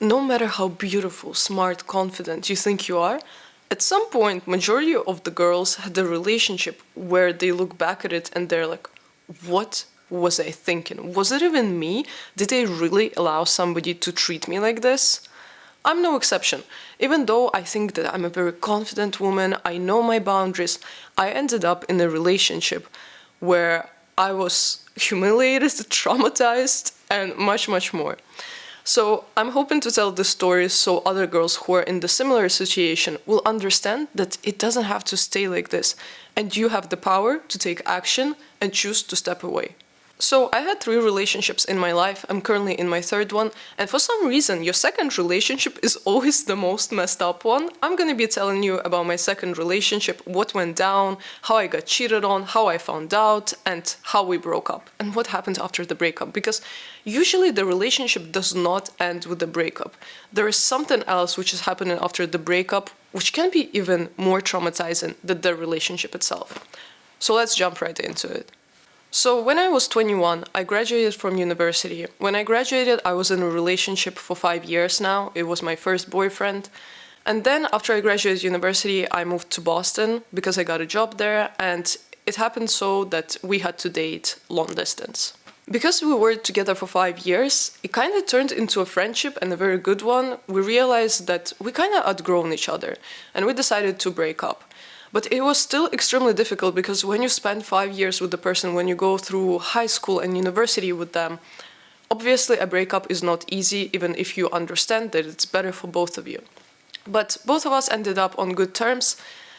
No matter how beautiful, smart, confident you think you are, at some point, majority of the girls had a relationship where they look back at it and they're like, what was I thinking? Was it even me? Did I really allow somebody to treat me like this? I'm no exception. Even though I think that I'm a very confident woman, I know my boundaries, I ended up in a relationship where I was humiliated, traumatized, and much, much more. So I'm hoping to tell this story so other girls who are in the similar situation will understand that it doesn't have to stay like this, and you have the power to take action and choose to step away. So I had 3 relationships in my life. I'm currently in my 3rd one, and for some reason, your 2nd relationship is always the most messed up one. I'm gonna be telling you about my 2nd relationship, what went down, how I got cheated on, how I found out, and how we broke up, and what happened after the breakup. Because usually the relationship does not end with the breakup. There is something else which is happening after the breakup, which can be even more traumatizing than the relationship itself. So let's jump right into it. So when I was 21, I graduated from university. When I graduated, I was in a relationship for 5 years now. It was my first boyfriend. And then after I graduated university, I moved to Boston because I got a job there, and it happened so that we had to date long distance. Because we were together for 5 years, it kind of turned into a friendship, and a very good one. We realized that we kind of outgrown each other, and we decided to break up. But it was still extremely difficult because when you spend 5 years with the person, when you go through high school and university with them, obviously a breakup is not easy, even if you understand that it's better for both of you. But both of us ended up on good terms,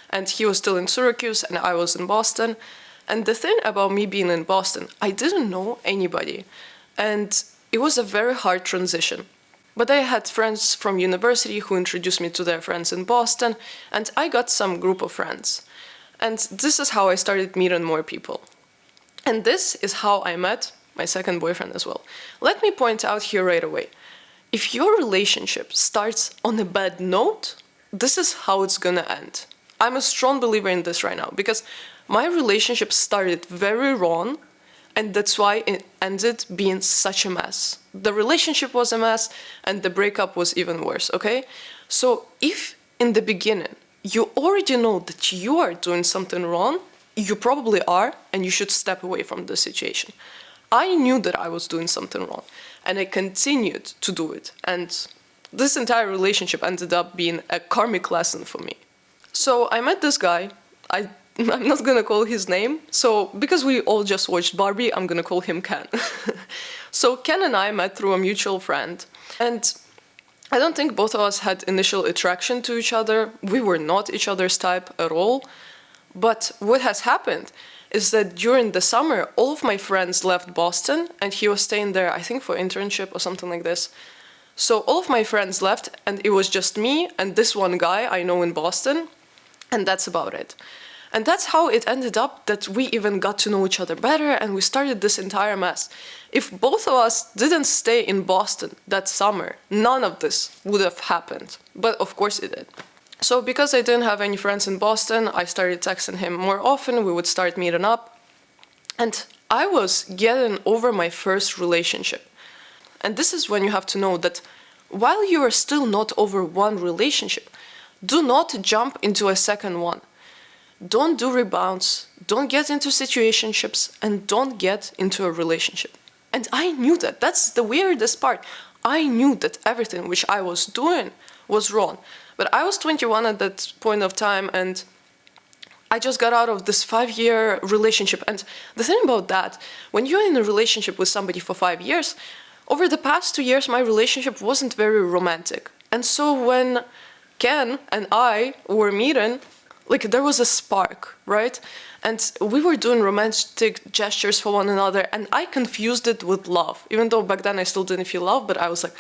and he was still in Syracuse and I was in Boston. And the thing about me being in Boston, I didn't know anybody, and it was a very hard transition. But I had friends from university who introduced me to their friends in Boston, and I got some group of friends. And this is how I started meeting more people. And this is how I met my 2nd boyfriend as well. Let me point out here right away. If your relationship starts on a bad note, this is how it's gonna end. I'm a strong believer in this right now because my relationship started very wrong, and that's why it ended being such a mess. The relationship was a mess, and the breakup was even worse, okay? So if in the beginning you already know that you are doing something wrong, you probably are, and you should step away from the situation. I knew that I was doing something wrong, and I continued to do it. And this entire relationship ended up being a karmic lesson for me. So I met this guy. I'm not gonna call his name, so because we all just watched Barbie, I'm gonna call him Ken. So Ken and I met through a mutual friend, and I don't think both of us had initial attraction to each other. We were not each other's type at all. But what has happened is that during the summer, all of my friends left Boston, and he was staying there, I think for internship or something like this. So all of my friends left, and it was just me and this one guy I know in Boston, and that's about it. And that's how it ended up that we even got to know each other better, and we started this entire mess. If both of us didn't stay in Boston that summer, none of this would have happened. But of course it did. So because I didn't have any friends in Boston, I started texting him more often. We would start meeting up. And I was getting over my first relationship. And this is when you have to know that while you are still not over one relationship, do not jump into a second one. Don't do rebounds, don't get into situationships, and don't get into a relationship. And I knew that. That's the weirdest part. I knew that everything which I was doing was wrong. But I was 21 at that point of time, and I just got out of this 5-year relationship. And the thing about that, when you're in a relationship with somebody for 5 years, over the past 2 years, my relationship wasn't very romantic. And so when Ken and I were meeting, like there was a spark, right? And we were doing romantic gestures for one another, and I confused it with love. Even though back then I still didn't feel love, but I was like,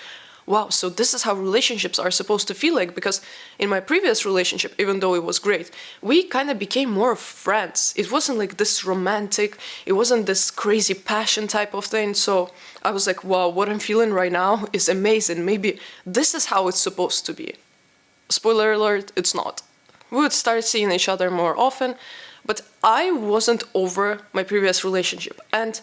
wow, so this is how relationships are supposed to feel like, because in my previous relationship, even though it was great, we kind of became more friends. It wasn't like this romantic, it wasn't this crazy passion type of thing. So I was like, wow, what I'm feeling right now is amazing. Maybe this is how it's supposed to be. Spoiler alert, it's not. We would start seeing each other more often, but I wasn't over my previous relationship. And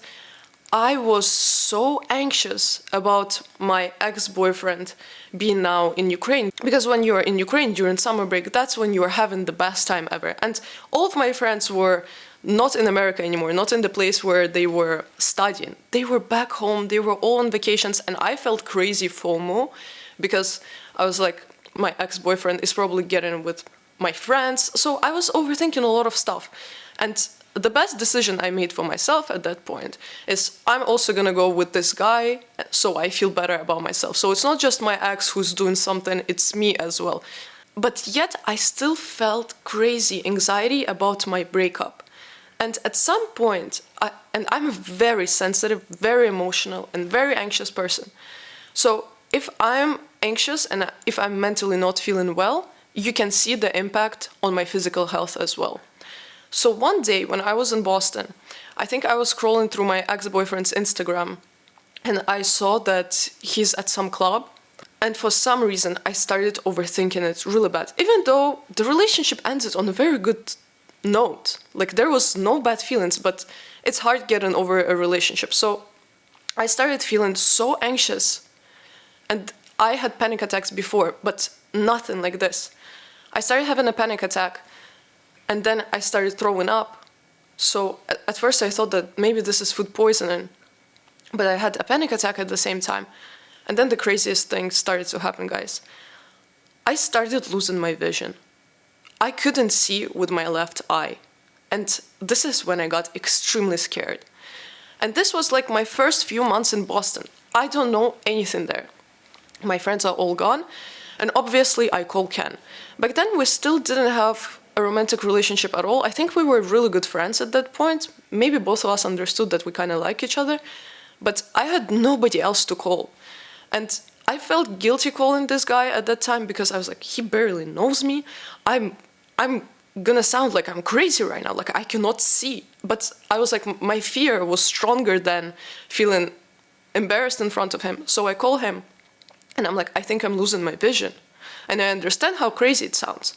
I was so anxious about my ex-boyfriend being now in Ukraine. Because when you're in Ukraine during summer break, that's when you are having the best time ever. And all of my friends were not in America anymore, not in the place where they were studying. They were back home, they were all on vacations, and I felt crazy FOMO because I was like, my ex-boyfriend is probably getting with my friends. So I was overthinking a lot of stuff. And the best decision I made for myself at that point is I'm also gonna go with this guy so I feel better about myself. So it's not just my ex who's doing something, it's me as well. But yet I still felt crazy anxiety about my breakup. And at some point, and I'm a very sensitive, very emotional, and very anxious person. So if I'm anxious and if I'm mentally not feeling well, you can see the impact on my physical health as well. So one day when I was in Boston, I think I was scrolling through my ex-boyfriend's Instagram and I saw that he's at some club. And for some reason, I started overthinking it really bad. Even though the relationship ended on a very good note. Like there was no bad feelings, but it's hard getting over a relationship. So I started feeling so anxious. And I had panic attacks before, but nothing like this. I started having a panic attack. And then I started throwing up. So at first I thought that maybe this is food poisoning, but I had a panic attack at the same time. And then the craziest thing started to happen, guys. I started losing my vision. I couldn't see with my left eye. And this is when I got extremely scared. And this was like my first few months in Boston. I don't know anything there. My friends are all gone. And obviously I call Ken. Back then we still didn't have a romantic relationship at all. I think we were really good friends at that point. Maybe both of us understood that we kind of like each other, but I had nobody else to call. And I felt guilty calling this guy at that time because I was like, he barely knows me. I'm gonna sound like I'm crazy right now, like I cannot see. But I was like, my fear was stronger than feeling embarrassed in front of him. So I call him and I'm like, I think I'm losing my vision. And I understand how crazy it sounds.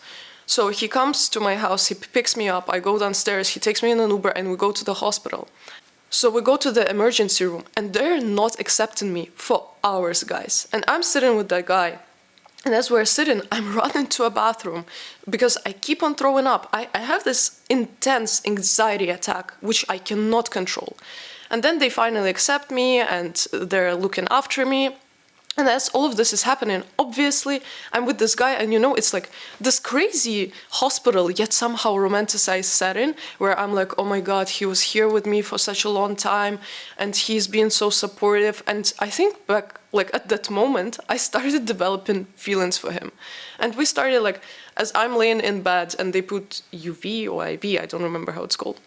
So he comes to my house, he picks me up, I go downstairs, he takes me in an Uber and we go to the hospital. So we go to the emergency room and they're not accepting me for hours, guys. And I'm sitting with that guy. And as we're sitting, I'm running to a bathroom because I keep on throwing up. I have this intense anxiety attack, which I cannot control. And then they finally accept me and they're looking after me. And as all of this is happening, obviously, I'm with this guy, and it's like this crazy hospital, yet somehow romanticized setting, where I'm like, oh my God, he was here with me for such a long time, and he's been so supportive. And I think back, at that moment, I started developing feelings for him. And we started, as I'm laying in bed, and they put UV or IV, I don't remember how it's called,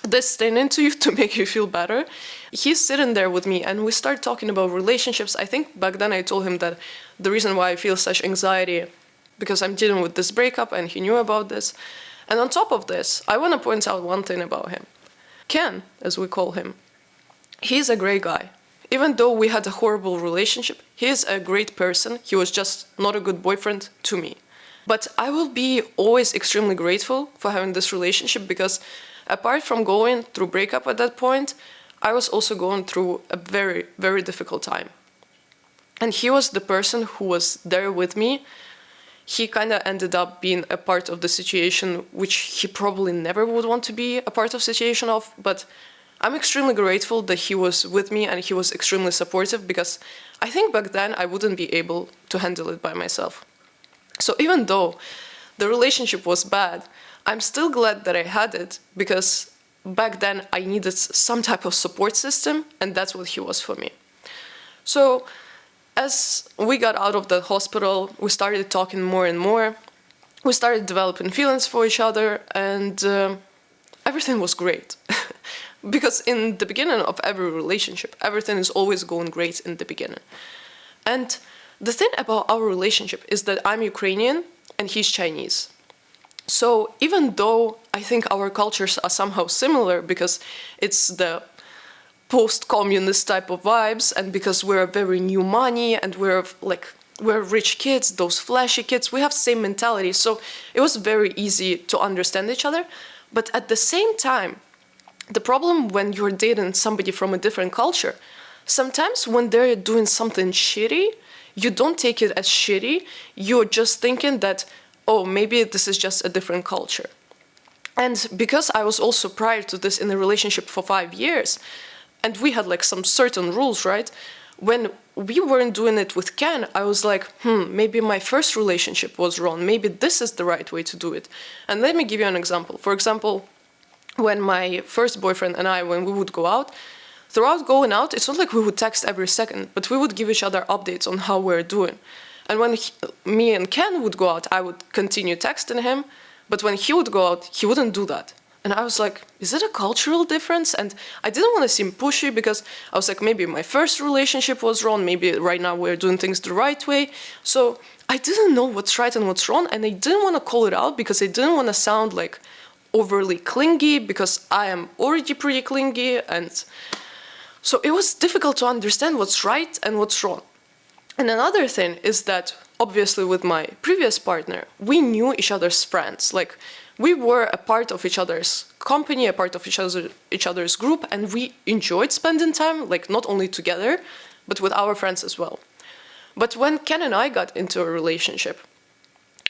this thing into you to make you feel better. He's sitting there with me and we start talking about relationships. I think back then I told him that the reason why I feel such anxiety because I'm dealing with this breakup and he knew about this. And on top of this, I want to point out one thing about him. Ken, as we call him, he's a great guy. Even though we had a horrible relationship, he is a great person. He was just not a good boyfriend to me. But I will be always extremely grateful for having this relationship because apart from going through breakup at that point, I was also going through a very, very difficult time. And he was the person who was there with me. He kind of ended up being a part of the situation, which he probably never would want to be a part of situation of, but I'm extremely grateful that he was with me and he was extremely supportive because I think back then I wouldn't be able to handle it by myself. So even though the relationship was bad, I'm still glad that I had it because back then I needed some type of support system and that's what he was for me. So as we got out of the hospital, we started talking more and more. We started developing feelings for each other and everything was great. Because in the beginning of every relationship, everything is always going great in the beginning. And the thing about our relationship is that I'm Ukrainian and he's Chinese. So even though I think our cultures are somehow similar because it's the post-communist type of vibes and because we're very new money and we're rich kids, those flashy kids, we have same mentality. So it was very easy to understand each other. But at the same time, the problem when you're dating somebody from a different culture, sometimes when they're doing something shitty, you don't take it as shitty. You're just thinking that, oh, maybe this is just a different culture. And because I was also prior to this in a relationship for 5 years, and we had like some certain rules, right? When we weren't doing it with Ken, I was like, maybe my first relationship was wrong. Maybe this is the right way to do it. And let me give you an example. For example, when my first boyfriend and I, when we would go out, throughout going out, it's not like we would text every second, but we would give each other updates on how we're doing. And when me and Ken would go out, I would continue texting him, but when he would go out, he wouldn't do that. And I was like, is it a cultural difference? And I didn't want to seem pushy because I was like, maybe my first relationship was wrong, maybe right now we're doing things the right way. So I didn't know what's right and what's wrong, and I didn't want to call it out because I didn't want to sound like overly clingy, because I am already pretty clingy, and so it was difficult to understand what's right and what's wrong. And another thing is that, obviously with my previous partner, we knew each other's friends. Like, we were a part of each other's company, a part of each other's group, and we enjoyed spending time, like not only together, but with our friends as well. But when Ken and I got into a relationship,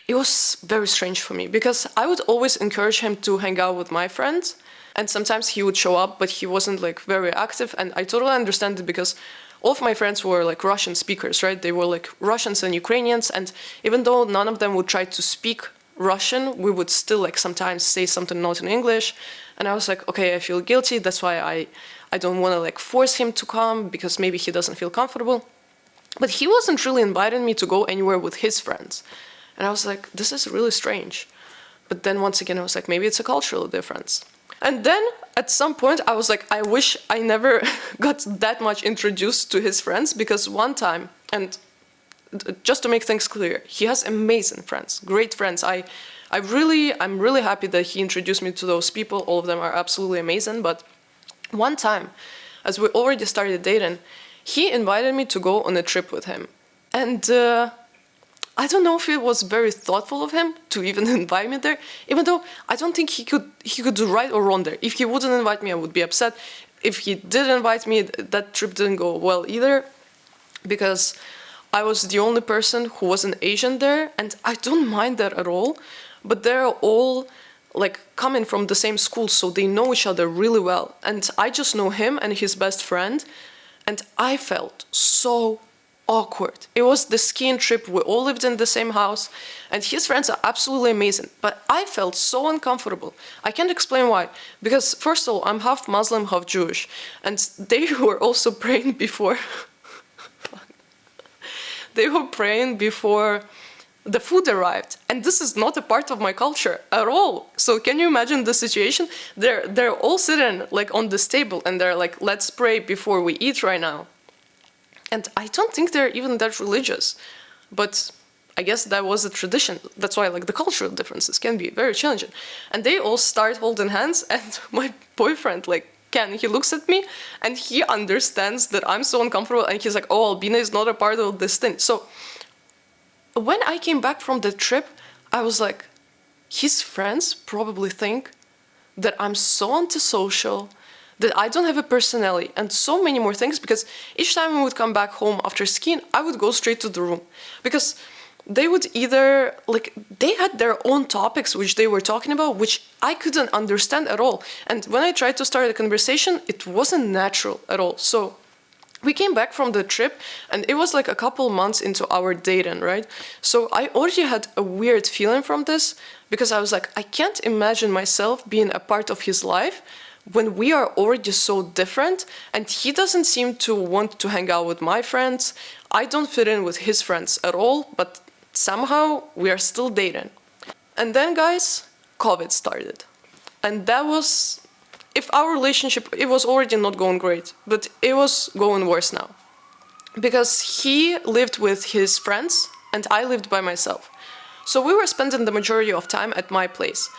it was very strange for me because I would always encourage him to hang out with my friends, and sometimes he would show up, but he wasn't like very active, and I totally understand it because all of my friends were like Russian speakers, right? They were like Russians and Ukrainians, and even though none of them would try to speak Russian, we would still like sometimes say something not in English, and I was like, okay, I feel guilty, that's why I don't want to like force him to come because maybe he doesn't feel comfortable. But he wasn't really inviting me to go anywhere with his friends. And I was like, this is really strange. But then once again, I was like, maybe it's a cultural difference. And then at some point, I was like, I wish I never got that much introduced to his friends, because one time, and just to make things clear, he has amazing friends, great friends. I'm really happy that he introduced me to those people. All of them are absolutely amazing. But one time, as we already started dating, he invited me to go on a trip with him. And I don't know if it was very thoughtful of him to even invite me there, even though I don't think he could do right or wrong there. If he wouldn't invite me, I would be upset. If he did invite me, that trip didn't go well either, because I was the only person who wasn't Asian there, and I don't mind that at all, but they're all like coming from the same school, so they know each other really well. And I just know him and his best friend, and I felt so awkward. It was the skiing trip, we all lived in the same house, and his friends are absolutely amazing, but I felt so uncomfortable. I can't explain why, because first of all, I'm half Muslim, half Jewish, and they were also praying before they were praying before the food arrived, and this is not a part of my culture at all. So can you imagine the situation? They're all sitting like on this table, and they're like, let's pray before we eat right now. And I don't think they're even that religious, but I guess that was a tradition. That's why like the cultural differences can be very challenging. And they all start holding hands, and my boyfriend, like Ken, he looks at me and he understands that I'm so uncomfortable, and he's like, oh, Albina is not a part of this thing. So when I came back from the trip, I was like, his friends probably think that I'm so antisocial, that I don't have a personality, and so many more things, because each time we would come back home after skiing, I would go straight to the room. Because they would either, like, they had their own topics which they were talking about, which I couldn't understand at all. And when I tried to start a conversation, it wasn't natural at all. So we came back from the trip, and it was like a couple months into our dating, right? So I already had a weird feeling from this, because I was like, I can't imagine myself being a part of his life when we are already so different, and he doesn't seem to want to hang out with my friends. I don't fit in with his friends at all, but somehow we are still dating. And then, guys, COVID started. And that was, if our relationship, it was already not going great, but it was going worse now. Because he lived with his friends, and I lived by myself. So we were spending the majority of time at my place.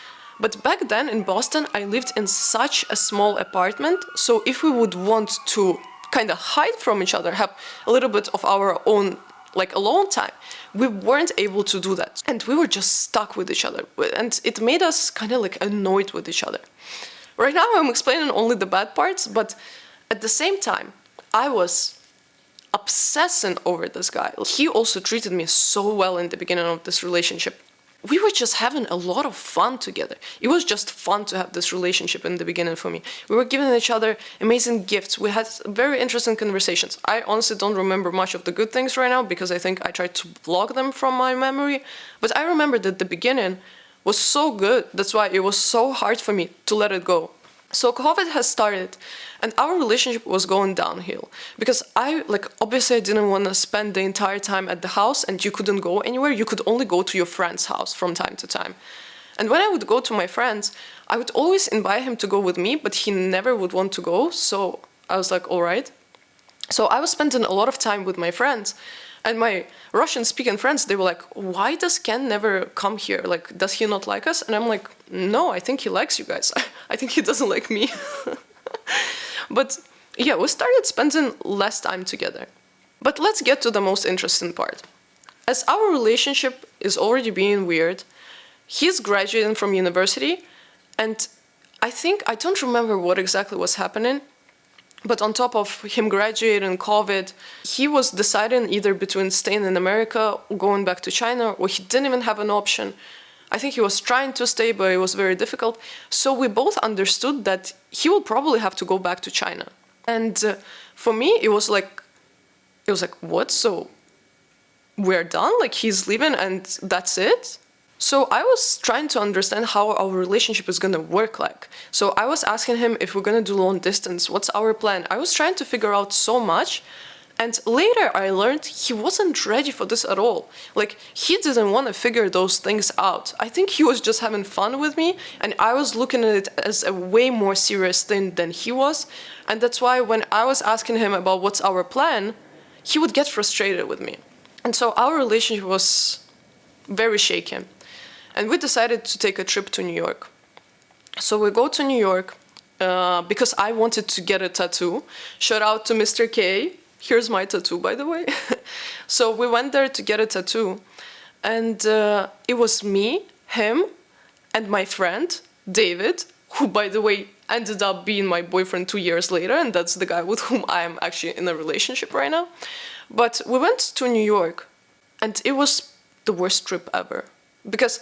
But back then in Boston, I lived in such a small apartment, so if we would want to kind of hide from each other, have a little bit of our own, like, alone time, we weren't able to do that. And we were just stuck with each other, and it made us kind of like annoyed with each other. Right now I'm explaining only the bad parts, but at the same time, I was obsessing over this guy. He also treated me so well in the beginning of this relationship. We were just having a lot of fun together. It was just fun to have this relationship in the beginning for me. We were giving each other amazing gifts. We had very interesting conversations. I honestly don't remember much of the good things right now because I think I tried to block them from my memory. But I remember that the beginning was so good. That's why it was so hard for me to let it go. So COVID has started and our relationship was going downhill because obviously I didn't want to spend the entire time at the house and you couldn't go anywhere. You could only go to your friend's house from time to time. And when I would go to my friends, I would always invite him to go with me, but he never would want to go. So I was like, all right. So I was spending a lot of time with my friends. And my Russian-speaking friends, they were like, why does Ken never come here? Like, does he not like us? And I'm like, no, I think he likes you guys. I think he doesn't like me. But yeah, we started spending less time together. But let's get to the most interesting part. As our relationship is already being weird, he's graduating from university, and I don't remember what exactly was happening, but on top of him graduating, COVID, he was deciding either between staying in America or going back to China, or he didn't even have an option. I think he was trying to stay, but it was very difficult. So we both understood that he will probably have to go back to China. And for me, it was like, what? So we're done? Like he's leaving and that's it? So I was trying to understand how our relationship is gonna work like. So I was asking him if we're gonna do long distance, what's our plan? I was trying to figure out so much. And later I learned he wasn't ready for this at all. Like he didn't want to figure those things out. I think he was just having fun with me and I was looking at it as a way more serious thing than he was. And that's why when I was asking him about what's our plan, he would get frustrated with me. And so our relationship was very shaky. And we decided to take a trip to New York. So we go to New York because I wanted to get a tattoo. Shout out to Mr. K. Here's my tattoo, by the way. So we went there to get a tattoo. And it was me, him, and my friend, David, who, by the way, ended up being my boyfriend 2 years later. And that's the guy with whom I am actually in a relationship right now. But we went to New York. And it was the worst trip ever. Because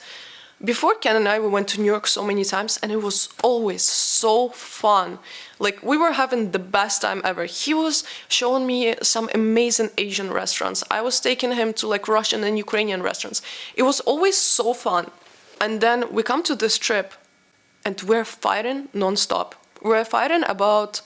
before Ken and I, we went to New York so many times and it was always so fun. Like we were having the best time ever. He was showing me some amazing Asian restaurants. I was taking him to like Russian and Ukrainian restaurants. It was always so fun. And then we come to this trip and we're fighting nonstop. We're fighting about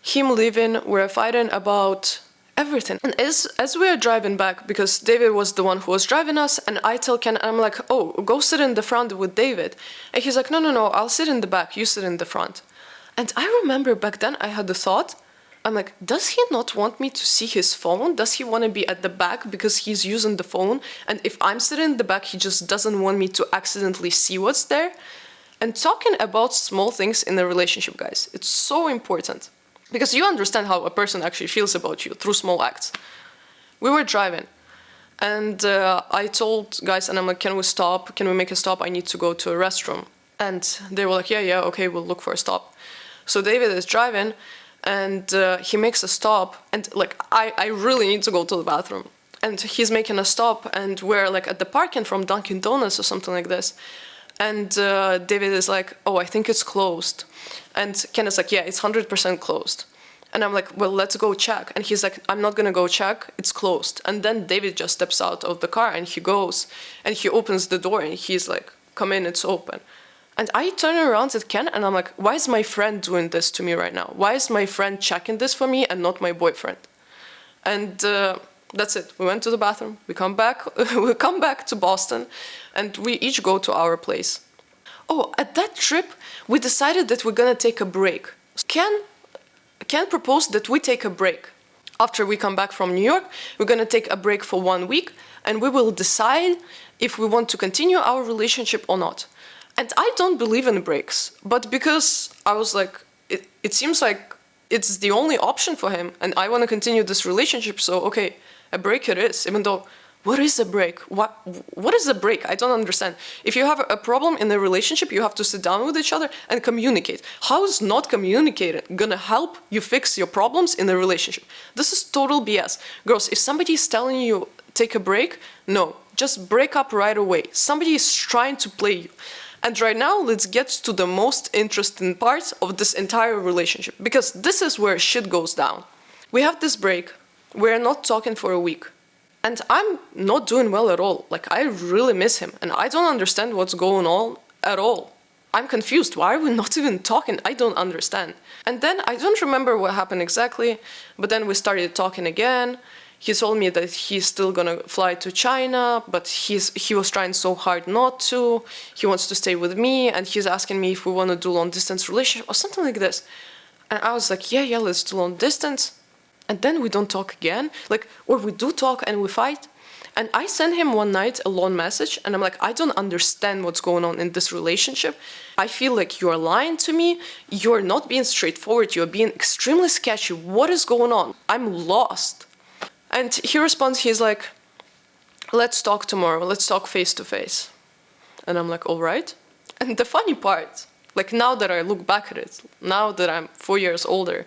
him leaving. We're fighting about everything. And as we are driving back, because David was the one who was driving us, and I tell Ken, I'm like, oh, go sit in the front with David. And he's like, no, I'll sit in the back, you sit in the front. And I remember back then I had the thought, I'm like, does he not want me to see his phone? Does he want to be at the back because he's using the phone? And if I'm sitting in the back, he just doesn't want me to accidentally see what's there? And talking about small things in a relationship, guys, it's so important. Because you understand how a person actually feels about you through small acts. We were driving, and I told guys, and I'm like, can we stop? Can we make a stop? I need to go to a restroom. And they were like, yeah, okay, we'll look for a stop. So David is driving, and he makes a stop, and like, I really need to go to the bathroom. And he's making a stop, and we're like at the parking from Dunkin' Donuts or something like this. And David is like, oh, I think it's closed. And Ken is like, yeah, it's 100% closed. And I'm like, well, let's go check. And he's like, I'm not gonna go check, it's closed. And then David just steps out of the car and he goes and he opens the door and he's like, come in, it's open. And I turn around at Ken and I'm like, why is my friend doing this to me right now? Why is my friend checking this for me and not my boyfriend? And that's it. We went to the bathroom, we come back to Boston, and we each go to our place. Oh, at that trip, we decided that we're gonna take a break. Ken proposed that we take a break. After we come back from New York, we're gonna take a break for 1 week, and we will decide if we want to continue our relationship or not. And I don't believe in breaks, but because I was like, it seems like it's the only option for him, and I want to continue this relationship, so okay, a break it is, even though What is a break? What is a break? I don't understand. If you have a problem in a relationship, you have to sit down with each other and communicate. How is not communicating gonna help you fix your problems in a relationship? This is total BS. Girls, if somebody is telling you take a break, no, just break up right away. Somebody is trying to play you. And right now, let's get to the most interesting part of this entire relationship, because this is where shit goes down. We have this break. We're not talking for a week. And I'm not doing well at all. Like, I really miss him. And I don't understand what's going on at all. I'm confused. Why are we not even talking? I don't understand. And then I don't remember what happened exactly, but then we started talking again. He told me that he's still gonna fly to China, but he was trying so hard not to. He wants to stay with me, and he's asking me if we want to do long distance relationship or something like this. And I was like, yeah, let's do long distance. And then we don't talk again, like, or we do talk and we fight. And I sent him one night a long message, and I'm like, I don't understand what's going on in this relationship. I feel like you're lying to me. You're not being straightforward. You're being extremely sketchy. What is going on? I'm lost. And he responds, he's like, let's talk tomorrow. Let's talk face to face. And I'm like, all right. And the funny part, like, now that I look back at it, now that I'm 4 years older,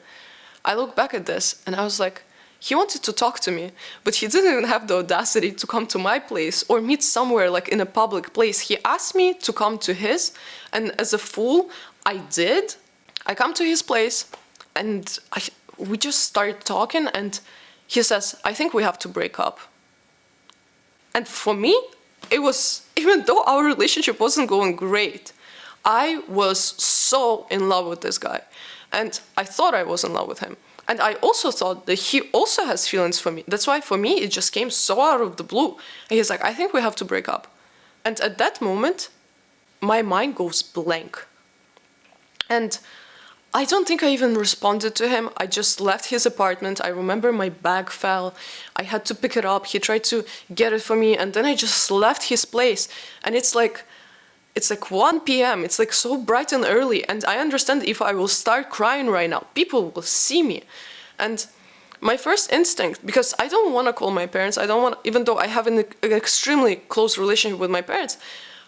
I look back at this and I was like, he wanted to talk to me, but he didn't even have the audacity to come to my place or meet somewhere like in a public place. He asked me to come to his, and as a fool, I did. I come to his place and we just started talking, and he says, I think we have to break up. And for me, it was, even though our relationship wasn't going great, I was so in love with this guy. And I thought I was in love with him. And I also thought that he also has feelings for me. That's why for me, it just came so out of the blue. And he's like, I think we have to break up. And at that moment, my mind goes blank. And I don't think I even responded to him. I just left his apartment. I remember my bag fell. I had to pick it up. He tried to get it for me. And then I just left his place. And it's like 1 p.m. It's like so bright and early. And I understand if I will start crying right now, people will see me. And my first instinct, because I don't want to call my parents, I don't want, even though I have an extremely close relationship with my parents,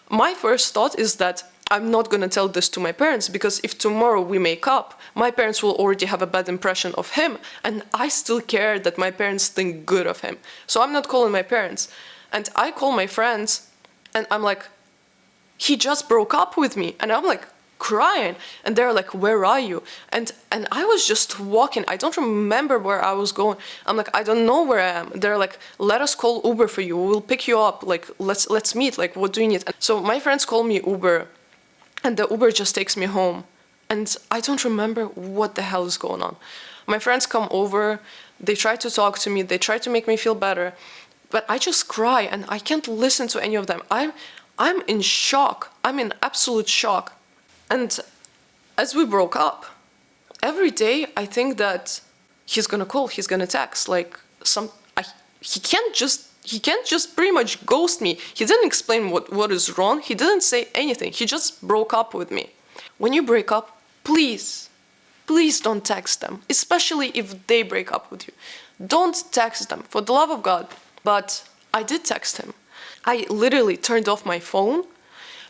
my first thought is that I'm not going to tell this to my parents, because if tomorrow we make up, my parents will already have a bad impression of him, and I still care that my parents think good of him. So I'm not calling my parents. And I call my friends, and I'm like, he just broke up with me. And I'm like crying, and they're like, where are you? And I was just walking. I don't remember where I was going. I'm like, I don't know where I am. They're like, let us call Uber for you. We'll pick you up. Like, let's meet. Like, what do you need? And so my friends call me Uber, and the Uber just takes me home. And I don't remember what the hell is going on. My friends come over. They try to talk to me. They try to make me feel better. But I just cry, and I can't listen to any of them. I'm in shock. I'm in absolute shock. And as we broke up, every day I think that he's gonna call, he's gonna text, like he can't just pretty much ghost me. He didn't explain what is wrong. He didn't say anything. He just broke up with me. When you break up, please don't text them, especially if they break up with you. Don't text them, for the love of God. But I did text him. I literally turned off my phone,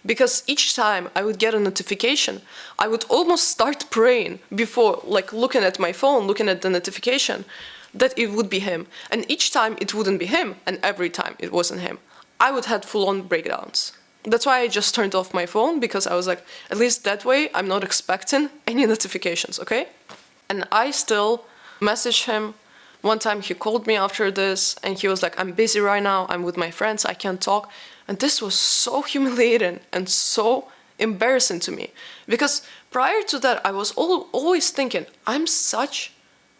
because each time I would get a notification, I would almost start praying before, like, looking at my phone, looking at the notification, that it would be him. And each time it wouldn't be him, and every time it wasn't him, I would have full-on breakdowns. That's why I just turned off my phone, because I was like, at least that way I'm not expecting any notifications, okay? And I still messaged him. One time he called me after this, and he was like, I'm busy right now, I'm with my friends, I can't talk. And this was so humiliating and so embarrassing to me. Because prior to that, I was always thinking, I'm such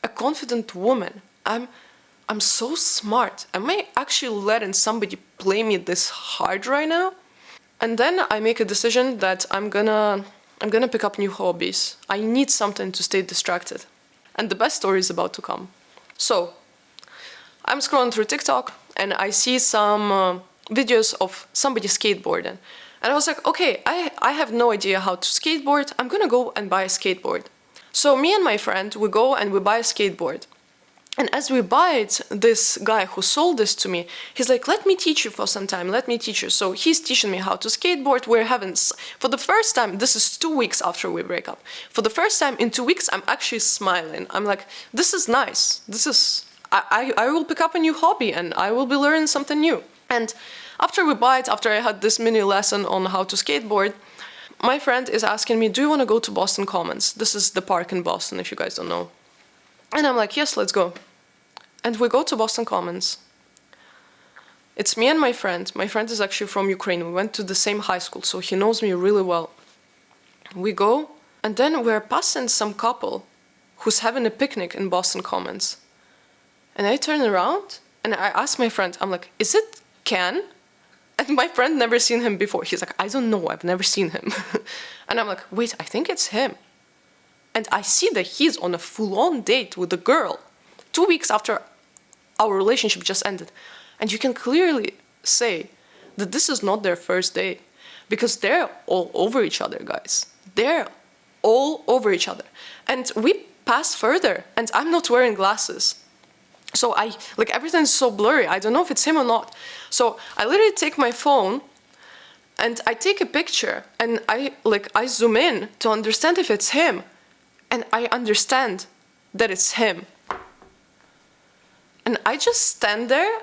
a confident woman. I'm so smart. Am I actually letting somebody play me this hard right now? And then I make a decision that I'm gonna pick up new hobbies. I need something to stay distracted. And the best story is about to come. So, I'm scrolling through TikTok, and I see some videos of somebody skateboarding. And I was like, okay, I have no idea how to skateboard. I'm gonna go and buy a skateboard. So me and my friend, we go and we buy a skateboard. And as we buy it, this guy who sold this to me, he's like, let me teach you for some time, let me teach you. So he's teaching me how to skateboard. We're having, for the first time, this is 2 weeks after we break up. For the first time in 2 weeks, I'm actually smiling. I'm like, this is nice. This is, I will pick up a new hobby and I will be learning something new. And after we buy it, after I had this mini lesson on how to skateboard, my friend is asking me, do you want to go to Boston Commons? This is the park in Boston, if you guys don't know. And I'm like, yes, let's go. And we go to Boston Commons. It's me and my friend. My friend is actually from Ukraine. We went to the same high school, so he knows me really well. We go, and then we're passing some couple who's having a picnic in Boston Commons. And I turn around, and I ask my friend, I'm like, is it Ken? And my friend never seen him before. He's like, I don't know, I've never seen him. And I'm like, wait, I think it's him. And I see that he's on a full-on date with a girl 2 weeks after our relationship just ended. And you can clearly say that this is not their first date, because they're all over each other, guys. They're all over each other. And we pass further, and I'm not wearing glasses. So everything's so blurry. I don't know if it's him or not. So I literally take my phone and I take a picture and I zoom in to understand if it's him. And I understand that it's him. And I just stand there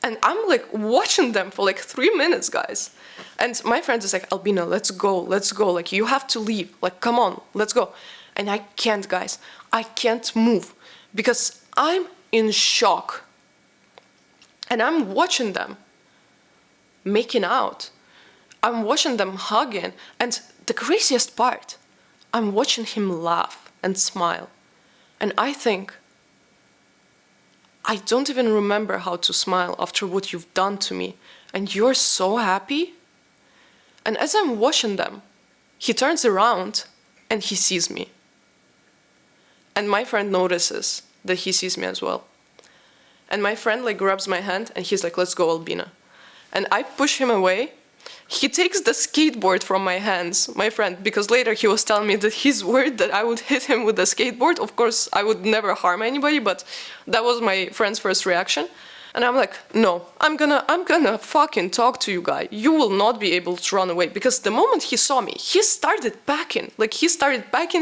and I'm like watching them for like 3 minutes, guys. And my friend is like, Albina, let's go. Like, you have to leave. Like, come on, let's go. And I can't, guys. I can't move because I'm in shock. And I'm watching them making out. I'm watching them hugging. And the craziest part, I'm watching him laugh and smile. And I think, I don't even remember how to smile after what you've done to me. And you're so happy? And as I'm watching them, he turns around and he sees me. And my friend notices that he sees me as well. And my friend grabs my hand and he's like, let's go, Albina. And I push him away. He takes the skateboard from my hands, my friend, because later he was telling me that he's worried that I would hit him with the skateboard. Of course, I would never harm anybody, but that was my friend's first reaction. And I'm like, no, I'm gonna fucking talk to you, guy. You will not be able to run away. Because the moment he saw me, he started packing.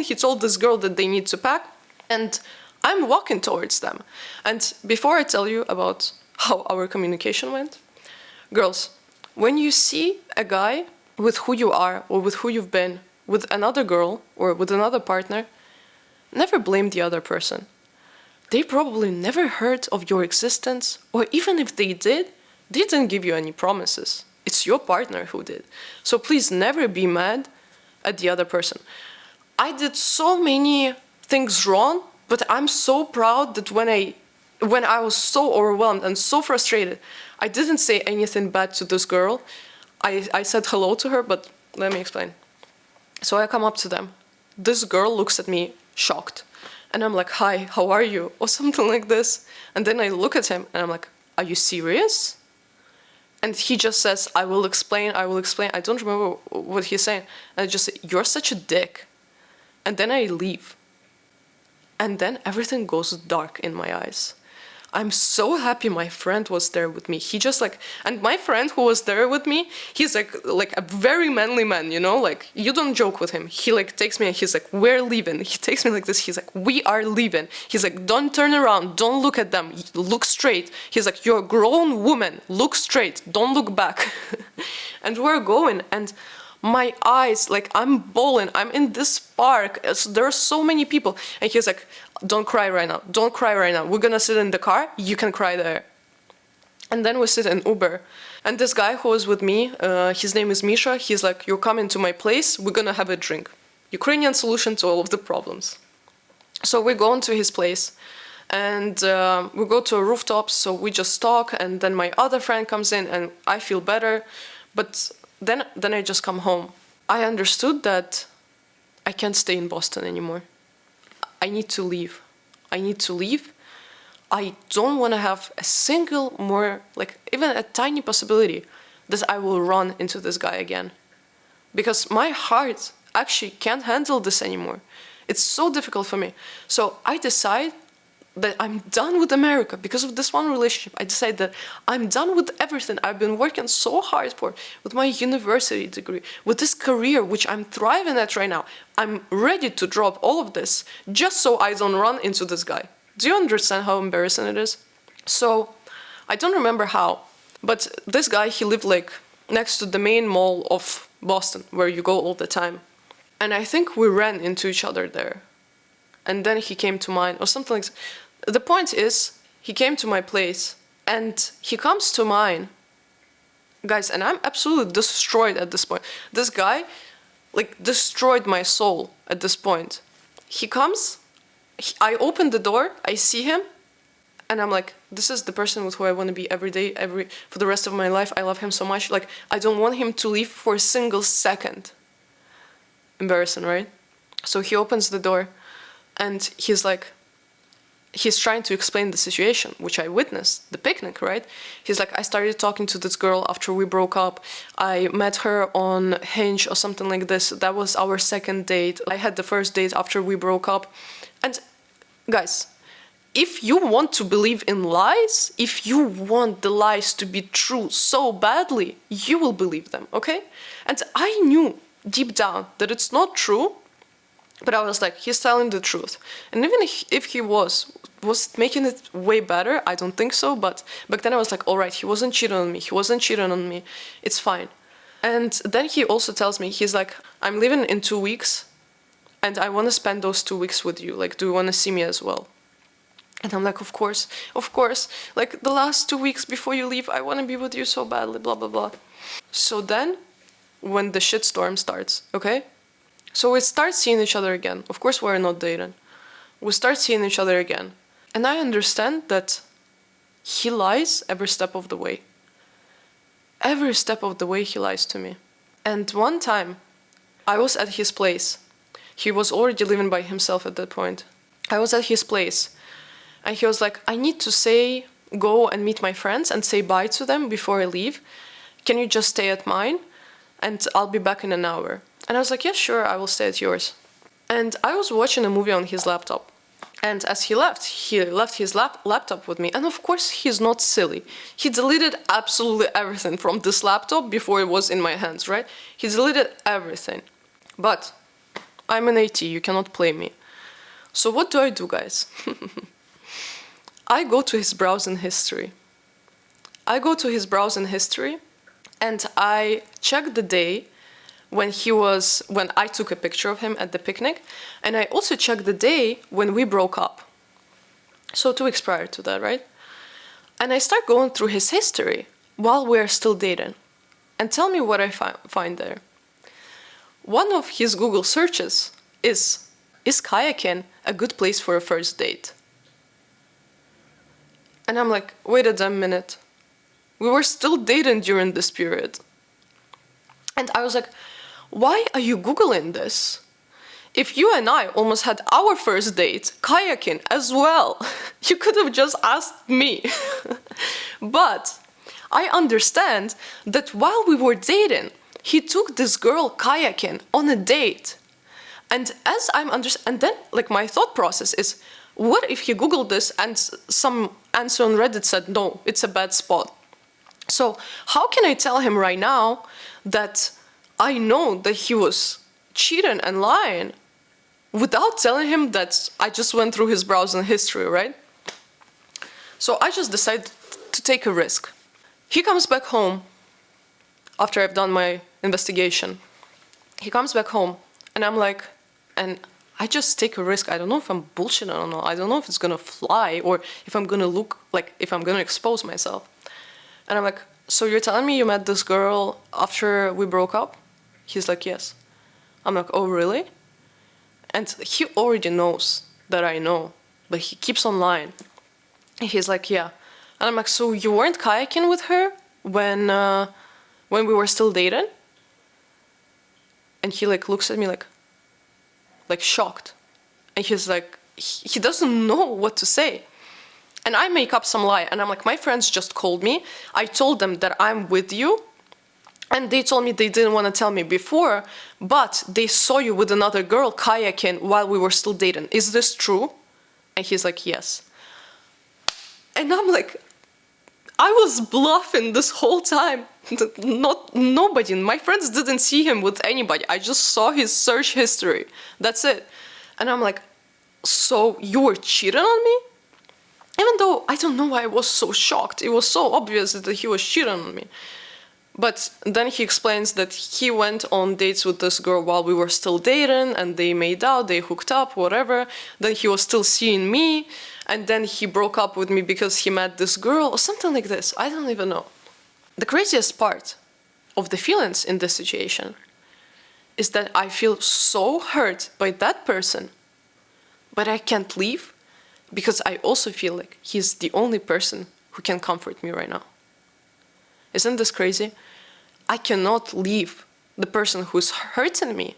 He told this girl that they need to pack. And I'm walking towards them. And before I tell you about how our communication went, girls, when you see a guy with who you are or with who you've been with another girl or with another partner, never blame the other person. They probably never heard of your existence, or even if they did, they didn't give you any promises. It's your partner who did. So please never be mad at the other person. I did so many things wrong, but I'm so proud that when I was so overwhelmed and so frustrated, I didn't say anything bad to this girl. I said hello to her, but let me explain. So I come up to them. This girl looks at me shocked. And I'm like, hi, how are you? Or something like this. And then I look at him and I'm like, are you serious? And he just says, I will explain. I don't remember what he's saying. And I just say, you're such a dick. And then I leave. And then everything goes dark in my eyes. I'm so happy my friend was there with me. He just and my friend who was there with me, he's like a very manly man, you know, you don't joke with him. He takes me and he's like, we're leaving. He takes me like this. He's like, we are leaving. He's like, don't turn around. Don't look at them. Look straight. He's like, you're a grown woman. Look straight. Don't look back. And we're going and my eyes, I'm bawling. I'm in this park. There are so many people. And he's like, don't cry right now. Don't cry right now. We're gonna sit in the car. You can cry there. And then we sit in Uber. And this guy who was with me, his name is Misha. He's like, you're coming to my place. We're gonna have a drink. Ukrainian solution to all of the problems. So we go into his place. And we go to a rooftop. So we just talk. And then my other friend comes in and I feel better. But then I just come home. I understood that I can't stay in Boston anymore. I need to leave. I don't want to have a single more, even a tiny possibility that I will run into this guy again. Because my heart actually can't handle this anymore. It's so difficult for me. So I decide that I'm done with America because of this one relationship. I decided that I'm done with everything I've been working so hard for, with my university degree, with this career which I'm thriving at right now. I'm ready to drop all of this just so I don't run into this guy. Do you understand how embarrassing it is? So I don't remember how, but this guy, he lived like next to the main mall of Boston, where you go all the time. And I think we ran into each other there. And then he came to mine, or something like that. The point is, he came to my place, and he comes to mine. Guys, and I'm absolutely destroyed at this point. This guy, like, destroyed my soul at this point. He comes, I open the door, I see him, and I'm like, this is the person with who I want to be every day, for the rest of my life. I love him so much. Like, I don't want him to leave for a single second. Embarrassing, right? So he opens the door, and he's like, he's trying to explain the situation, which I witnessed, the picnic, right? He's like, I started talking to this girl after we broke up. I met her on Hinge or something like this. That was our second date. I had the first date after we broke up. And guys, if you want to believe in lies, if you want the lies to be true so badly, you will believe them, okay? And I knew deep down that it's not true, but I was like, he's telling the truth. And even if he was making it way better, I don't think so, but back then I was like, all right, he wasn't cheating on me, it's fine. And then he also tells me, he's like, I'm leaving in 2 weeks, and I want to spend those 2 weeks with you, like, do you want to see me as well? And I'm like, of course, like, the last 2 weeks before you leave, I want to be with you so badly, blah, blah, blah. So then, when the shitstorm starts, okay? So we start seeing each other again. Of course, we're not dating. We start seeing each other again. And I understand that he lies every step of the way. Every step of the way he lies to me. And one time, I was at his place. He was already living by himself at that point. I was at his place. And he was like, I need to go and meet my friends and say bye to them before I leave. Can you just stay at mine? And I'll be back in an hour. And I was like, yeah, sure, I will stay at yours. And I was watching a movie on his laptop. And as he left his laptop with me. And of course, he's not silly. He deleted absolutely everything from this laptop before it was in my hands, right? He deleted everything. But I'm an AT, you cannot play me. So what do I do, guys? I go to his browsing history. And I check the day when I took a picture of him at the picnic, and I also checked the day when we broke up. So 2 weeks prior to that, right? And I start going through his history while we're still dating. And tell me what I find there. One of his Google searches is kayaking a good place for a first date? And I'm like, wait a damn minute. We were still dating during this period. And I was like, why are you Googling this? If you and I almost had our first date kayaking as well, you could have just asked me. But I understand that while we were dating, he took this girl kayaking on a date. And and then, like, my thought process is, what if he Googled this and some answer on Reddit said, no, it's a bad spot? So how can I tell him right now that I know that he was cheating and lying without telling him that I just went through his browsing history, right? So I just decided to take a risk. He comes back home after I've done my investigation. He comes back home, and I'm like, and I just take a risk. I don't know if I'm bullshitting or not. I don't know if it's gonna fly or if I'm gonna if I'm gonna expose myself. And I'm like, so you're telling me you met this girl after we broke up? He's like, yes. I'm like, oh, really? And he already knows that I know, but he keeps on lying. And he's like, yeah. And I'm like, so you weren't kayaking with her when we were still dating? And he looks at me like shocked. And he's like, he doesn't know what to say. And I make up some lie, and I'm like, my friends just called me. I told them that I'm with you, and they told me they didn't want to tell me before, but they saw you with another girl kayaking while we were still dating. Is this true? And he's like, yes. And I'm like, I was bluffing this whole time. Nobody, my friends didn't see him with anybody. I just saw his search history. That's it. And I'm like, so you were cheating on me? Even though I don't know why I was so shocked. It was so obvious that he was cheating on me. But then he explains that he went on dates with this girl while we were still dating, and they made out, they hooked up, whatever. Then he was still seeing me, and then he broke up with me because he met this girl, or something like this. I don't even know. The craziest part of the feelings in this situation is that I feel so hurt by that person, but I can't leave because I also feel like he's the only person who can comfort me right now. Isn't this crazy? I cannot leave the person who's hurting me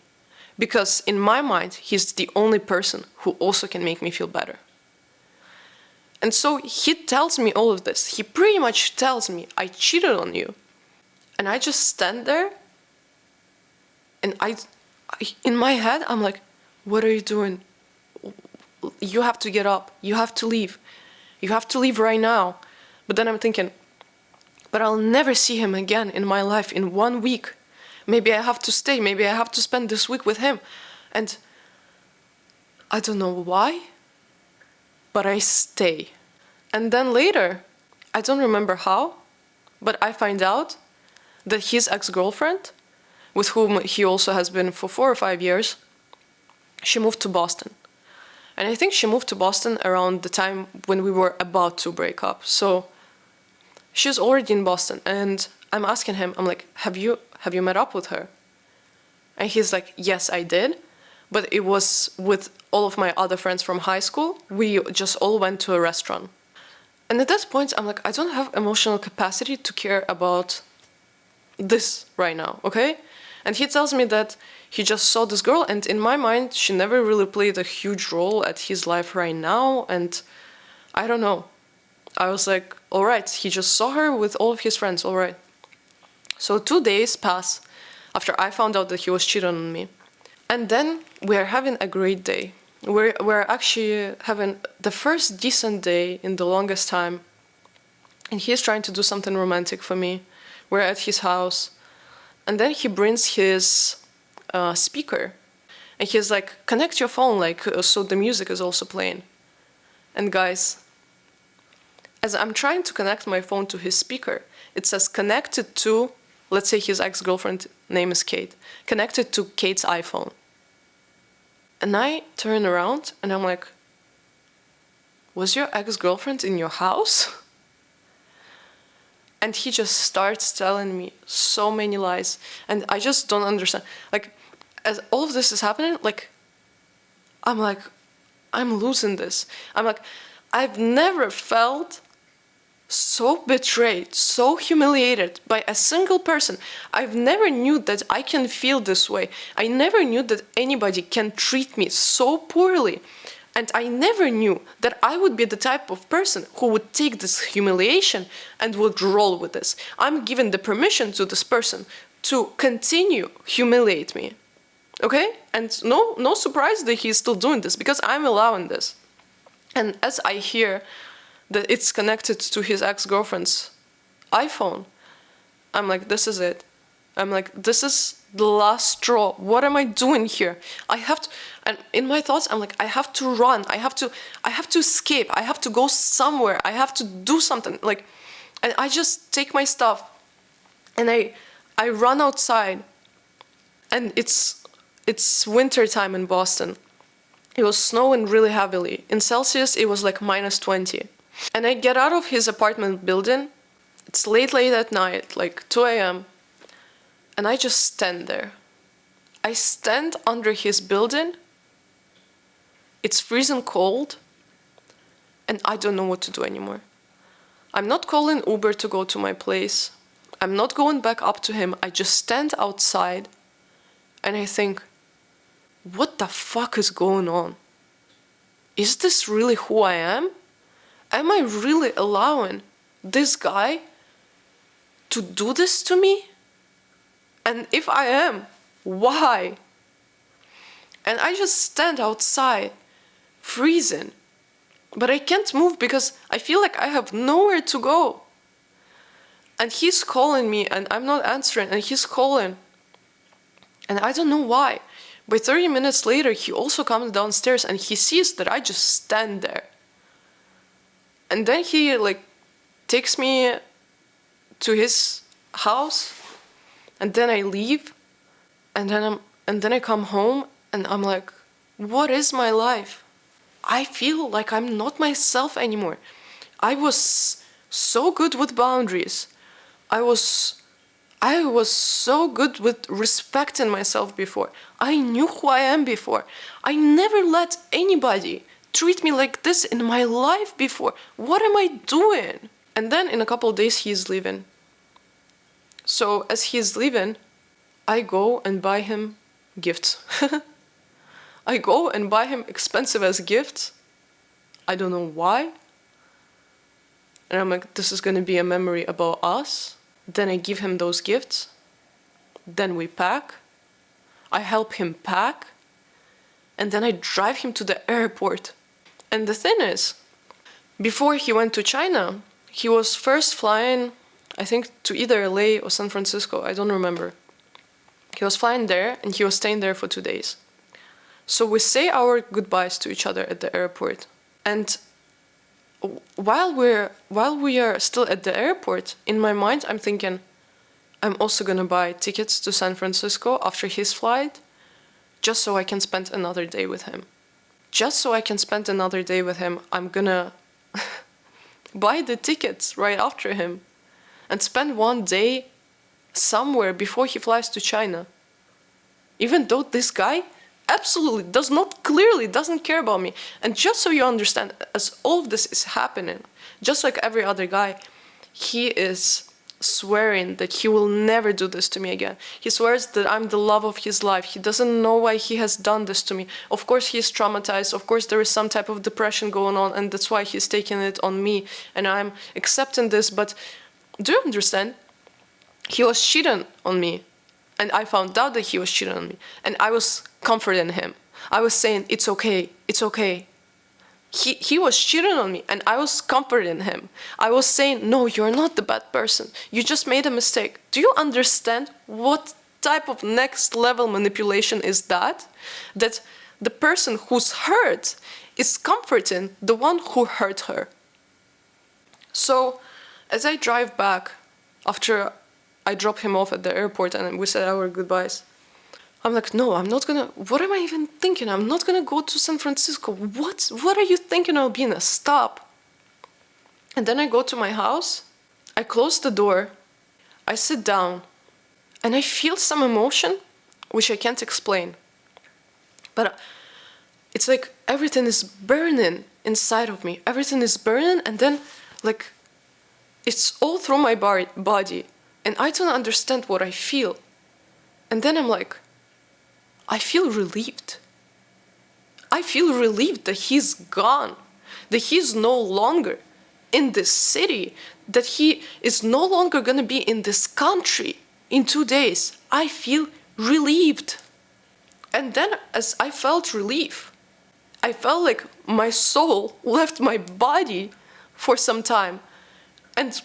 because in my mind, he's the only person who also can make me feel better. And so he tells me all of this. He pretty much tells me, I cheated on you. And I just stand there and in my head, I'm like, what are you doing? You have to get up. You have to leave. You have to leave right now. But then I'm thinking, but I'll never see him again in my life in 1 week. Maybe I have to stay. Maybe I have to spend this week with him. And I don't know why, but I stay. And then later, I don't remember how, but I find out that his ex-girlfriend, with whom he also has been for 4 or 5 years, she moved to Boston. And I think she moved to Boston around the time when we were about to break up. So she's already in Boston, and I'm asking him, I'm like, have you met up with her? And he's like, yes, I did, but it was with all of my other friends from high school. We just all went to a restaurant. And at that point, I'm like, I don't have emotional capacity to care about this right now, okay? And he tells me that he just saw this girl, and in my mind, she never really played a huge role at his life right now, and I don't know. I was like, all right, he just saw her with all of his friends, all right. So 2 days pass after I found out that he was cheating on me. And then we are having a great day. We're actually having the first decent day in the longest time. And he's trying to do something romantic for me. We're at his house. And then he brings his speaker. And he's like, connect your phone, like, so the music is also playing. And guys, as I'm trying to connect my phone to his speaker, it says connected to, let's say his ex-girlfriend name is Kate, connected to Kate's iPhone. And I turn around and I'm like, was your ex-girlfriend in your house? And he just starts telling me so many lies. And I just don't understand. Like, as all of this is happening, I'm losing this. I'm like, I've never felt so betrayed, so humiliated by a single person. I've never knew that I can feel this way. I never knew that anybody can treat me so poorly. And I never knew that I would be the type of person who would take this humiliation and would roll with this. I'm giving the permission to this person to continue humiliate me. Okay? And no surprise that he's still doing this because I'm allowing this. And as I hear that it's connected to his ex-girlfriend's iPhone, I'm like, this is it. I'm like, this is the last straw. What am I doing here? I have to, and in my thoughts, I'm like, I have to run. I have to escape. I have to go somewhere. I have to do something. Like, and I just take my stuff and I run outside. And it's winter time in Boston. It was snowing really heavily. In Celsius, it was like -20. And I get out of his apartment building. It's late at night, like 2 a.m. And I just stand there. I stand under his building. It's freezing cold. And I don't know what to do anymore. I'm not calling Uber to go to my place. I'm not going back up to him. I just stand outside. And I think, what the fuck is going on? Is this really who I am? Am I really allowing this guy to do this to me? And if I am, why? And I just stand outside, freezing. But I can't move because I feel like I have nowhere to go. And he's calling me and I'm not answering, and he's calling. And I don't know why. But 30 minutes later, he also comes downstairs and he sees that I just stand there. And then he like takes me to his house, and then I leave, and then I come home and I'm like, what is my life? I feel like I'm not myself anymore. I was so good with boundaries. I was so good with respecting myself before. I knew who I am before. I never let anybody treat me like this in my life before. What am I doing? And then in a couple of days he's leaving. So as he's leaving, I go and buy him gifts. I go and buy him expensive as gifts. I don't know why. And I'm like, this is gonna be a memory about us. Then I give him those gifts. Then we pack. I help him pack. And then I drive him to the airport. And the thing is, before he went to China, he was first flying, I think, to either LA or San Francisco. I don't remember. He was flying there and he was staying there for 2 days. So we say our goodbyes to each other at the airport. And while we are still at the airport, in my mind I'm thinking, I'm also gonna buy tickets to San Francisco after his flight, just so I can spend another day with him. Just so I can spend another day with him, I'm gonna buy the tickets right after him and spend 1 day somewhere before he flies to China. Even though this guy absolutely doesn't care about me. And just so you understand, as all of this is happening, just like every other guy, he is swearing that he will never do this to me again. He swears that I'm the love of his life. He doesn't know why he has done this to me. Of course he's traumatized. Of course there is some type of depression going on, and that's why he's taking it on me. And I'm accepting this, but do you understand? He was cheating on me. And I found out that he was cheating on me. And I was comforting him. I was saying, it's okay, it's okay. He was cheating on me and I was comforting him. I was saying, no, you're not the bad person. You just made a mistake. Do you understand what type of next level manipulation is that? That the person who's hurt is comforting the one who hurt her. So as I drive back after I drop him off at the airport and we said our goodbyes, I'm like, no, I'm not gonna, what am I even thinking? I'm not gonna go to San Francisco. What are you thinking, Albina? Stop. And then I go to my house, I close the door, I sit down, and I feel some emotion, which I can't explain. But it's like everything is burning inside of me. Everything is burning, and then, like, it's all through my body. And I don't understand what I feel. And then I'm like, I feel relieved. I feel relieved that he's gone, that he's no longer in this city, that he is no longer gonna be in this country in 2 days. I feel relieved. And then as I felt relief, I felt like my soul left my body for some time. And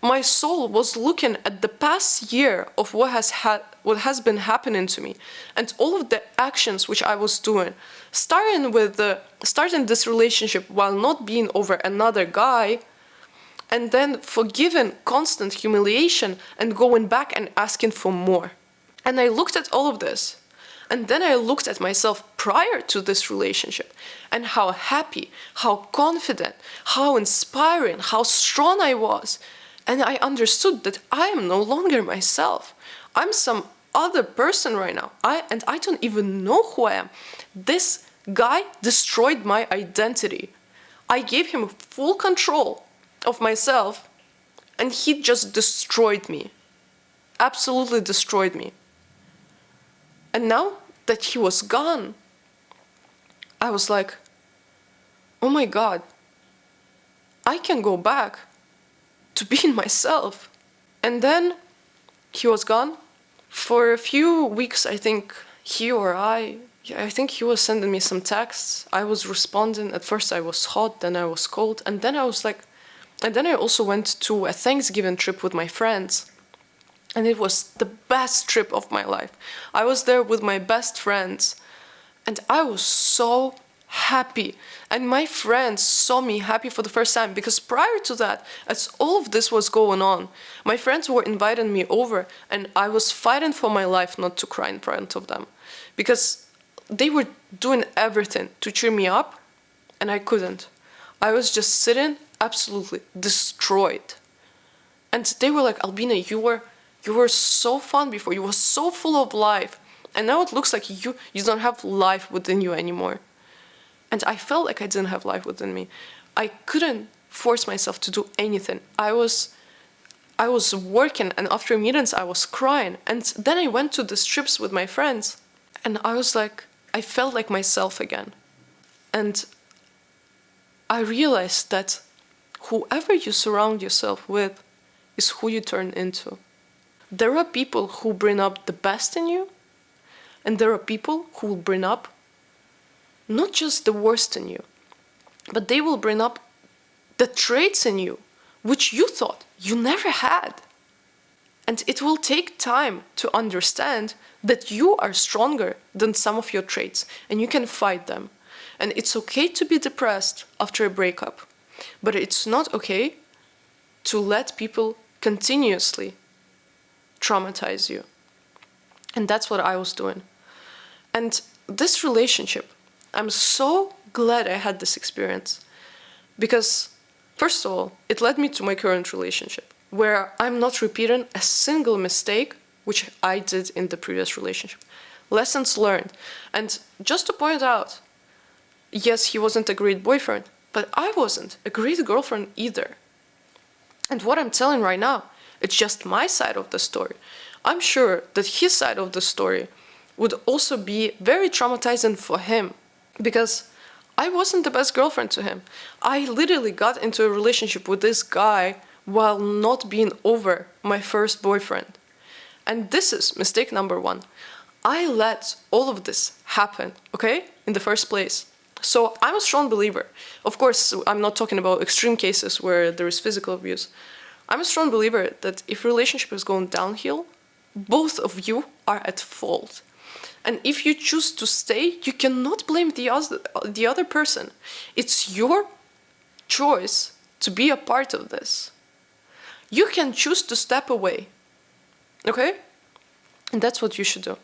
my soul was looking at the past year of what has been happening to me, and all of the actions which I was doing, starting this relationship while not being over another guy, and then forgiving constant humiliation and going back and asking for more. And I looked at all of this, and then I looked at myself prior to this relationship, and how happy, how confident, how inspiring, how strong I was. And I understood that I am no longer myself. I'm some other person right now. I don't even know who I am. This guy destroyed my identity. I gave him full control of myself, and he just destroyed me. Absolutely destroyed me. And now that he was gone, I was like, oh my God, I can go back to being myself. And then he was gone. For a few weeks, I think he or I Yeah, I think he was sending me some texts. I was responding. At first, I was hot, then I was cold, and then I was like, and then I also went to a Thanksgiving trip with my friends, and it was the best trip of my life. I was there with my best friends, and I was so happy. And my friends saw me happy for the first time because prior to that, as all of this was going on, my friends were inviting me over, and I was fighting for my life not to cry in front of them because they were doing everything to cheer me up, and I couldn't. I was just sitting absolutely destroyed. And they were like, Albina, you were so fun before. You were so full of life. And now it looks like you don't have life within you anymore. And I felt like I didn't have life within me. I couldn't force myself to do anything. I was working, and after meetings I was crying. And then I went to these trips with my friends, and I was like, I felt like myself again. And I realized that whoever you surround yourself with is who you turn into. There are people who bring up the best in you, and there are people who will bring up not just the worst in you, but they will bring up the traits in you which you thought you never had. And it will take time to understand that you are stronger than some of your traits and you can fight them. And it's okay to be depressed after a breakup, but it's not okay to let people continuously traumatize you. And that's what I was doing. And this relationship, I'm so glad I had this experience because, first of all, it led me to my current relationship where I'm not repeating a single mistake which I did in the previous relationship. Lessons learned. And just to point out, yes, he wasn't a great boyfriend, but I wasn't a great girlfriend either. And what I'm telling right now, it's just my side of the story. I'm sure that his side of the story would also be very traumatizing for him because I wasn't the best girlfriend to him. I literally got into a relationship with this guy while not being over my first boyfriend. And this is mistake number one. I let all of this happen, okay, in the first place. So I'm a strong believer. Of course, I'm not talking about extreme cases where there is physical abuse. I'm a strong believer that if a relationship is going downhill, both of you are at fault. And if you choose to stay, you cannot blame the other person. It's your choice to be a part of this. You can choose to step away, okay? And that's what you should do.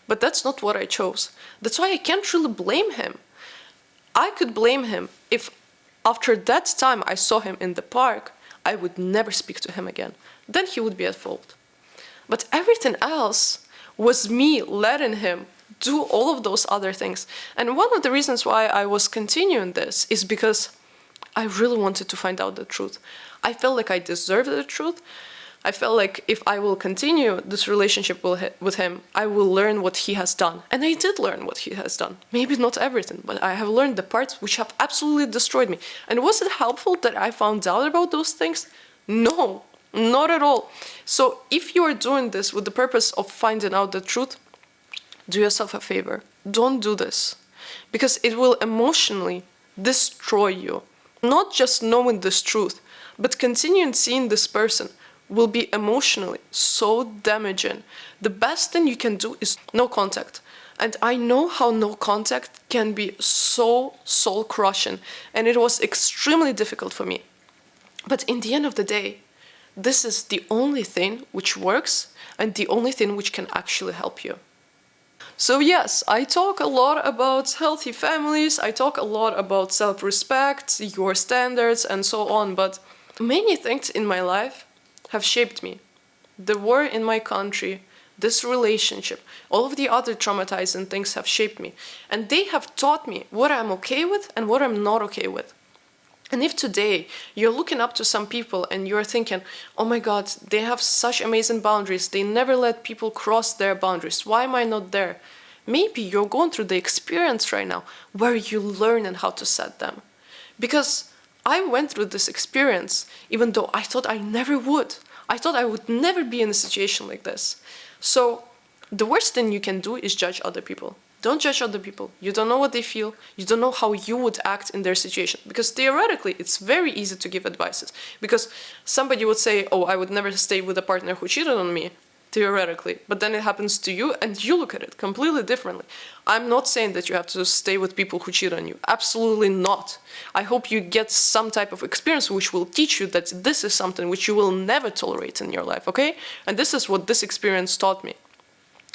But that's not what I chose. That's why I can't really blame him. I could blame him if after that time I saw him in the park, I would never speak to him again. Then he would be at fault. But everything else was me letting him do all of those other things. And one of the reasons why I was continuing this is because I really wanted to find out the truth. I felt like I deserved the truth. I felt like if I will continue this relationship with him, I will learn what he has done. And I did learn what he has done. Maybe not everything, but I have learned the parts which have absolutely destroyed me. And was it helpful that I found out about those things? No, not at all. So if you are doing this with the purpose of finding out the truth, do yourself a favor. Don't do this. Because it will emotionally destroy you. Not just knowing this truth, but continuing seeing this person will be emotionally so damaging. The best thing you can do is no contact. And I know how no contact can be so soul-crushing, and it was extremely difficult for me. But in the end of the day, this is the only thing which works and the only thing which can actually help you. So yes, I talk a lot about healthy families, I talk a lot about self-respect, your standards, and so on, but many things in my life have shaped me. The war in my country, this relationship, all of the other traumatizing things have shaped me. And they have taught me what I'm okay with and what I'm not okay with. And if today you're looking up to some people and you're thinking, oh my God, they have such amazing boundaries, they never let people cross their boundaries, why am I not there? Maybe you're going through the experience right now where you learn how to set them. Because I went through this experience even though I thought I never would. I thought I would never be in a situation like this. So the worst thing you can do is judge other people. Don't judge other people. You don't know what they feel. You don't know how you would act in their situation. Because theoretically, it's very easy to give advices. Because somebody would say, oh, I would never stay with a partner who cheated on me, theoretically. But then it happens to you and you look at it completely differently. I'm not saying that you have to stay with people who cheat on you. Absolutely not. I hope you get some type of experience which will teach you that this is something which you will never tolerate in your life, okay? And this is what this experience taught me.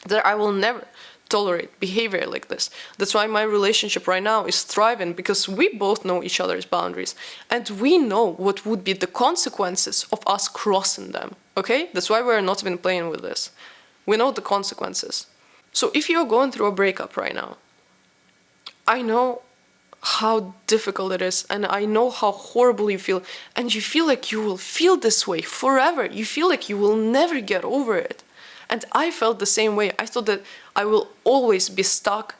That I will never tolerate behavior like this. That's why my relationship right now is thriving, because we both know each other's boundaries and we know what would be the consequences of us crossing them, okay? That's why we're not even playing with this. We know the consequences. So if you're going through a breakup right now, I know how difficult it is and I know how horrible you feel, and you feel like you will feel this way forever. You feel like you will never get over it. And I felt the same way. I thought that I will always be stuck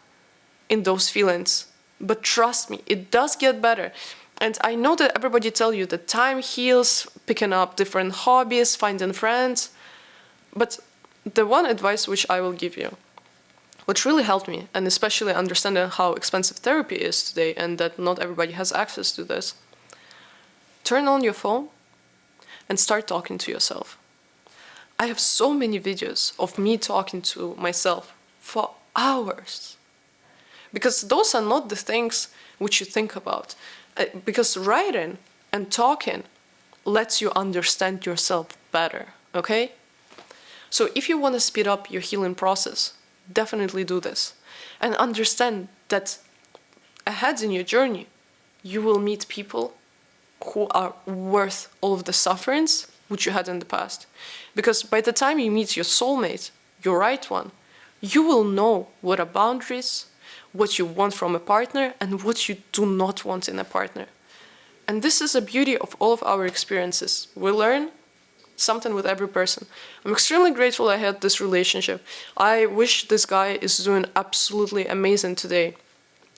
in those feelings. But trust me, it does get better. And I know that everybody tell you that time heals, picking up different hobbies, finding friends. But the one advice which I will give you, which really helped me, and especially understanding how expensive therapy is today and that not everybody has access to this, turn on your phone and start talking to yourself. I have so many videos of me talking to myself for hours. Because those are not the things which you think about. Because writing and talking lets you understand yourself better, okay? So if you want to speed up your healing process, definitely do this. And understand that ahead in your journey, you will meet people who are worth all of the sufferings which you had in the past. Because by the time you meet your soulmate, your right one, you will know what are boundaries, what you want from a partner, and what you do not want in a partner. And this is the beauty of all of our experiences. We learn something with every person. I'm extremely grateful I had this relationship. I wish this guy is doing absolutely amazing today.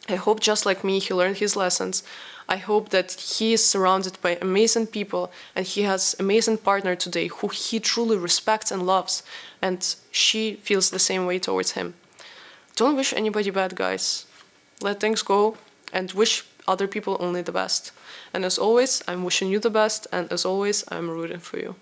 I hope just like me, he learned his lessons. I hope that he is surrounded by amazing people and he has an amazing partner today who he truly respects and loves, and she feels the same way towards him. Don't wish anybody bad, guys. Let things go and wish other people only the best. And as always, I'm wishing you the best, and as always, I'm rooting for you.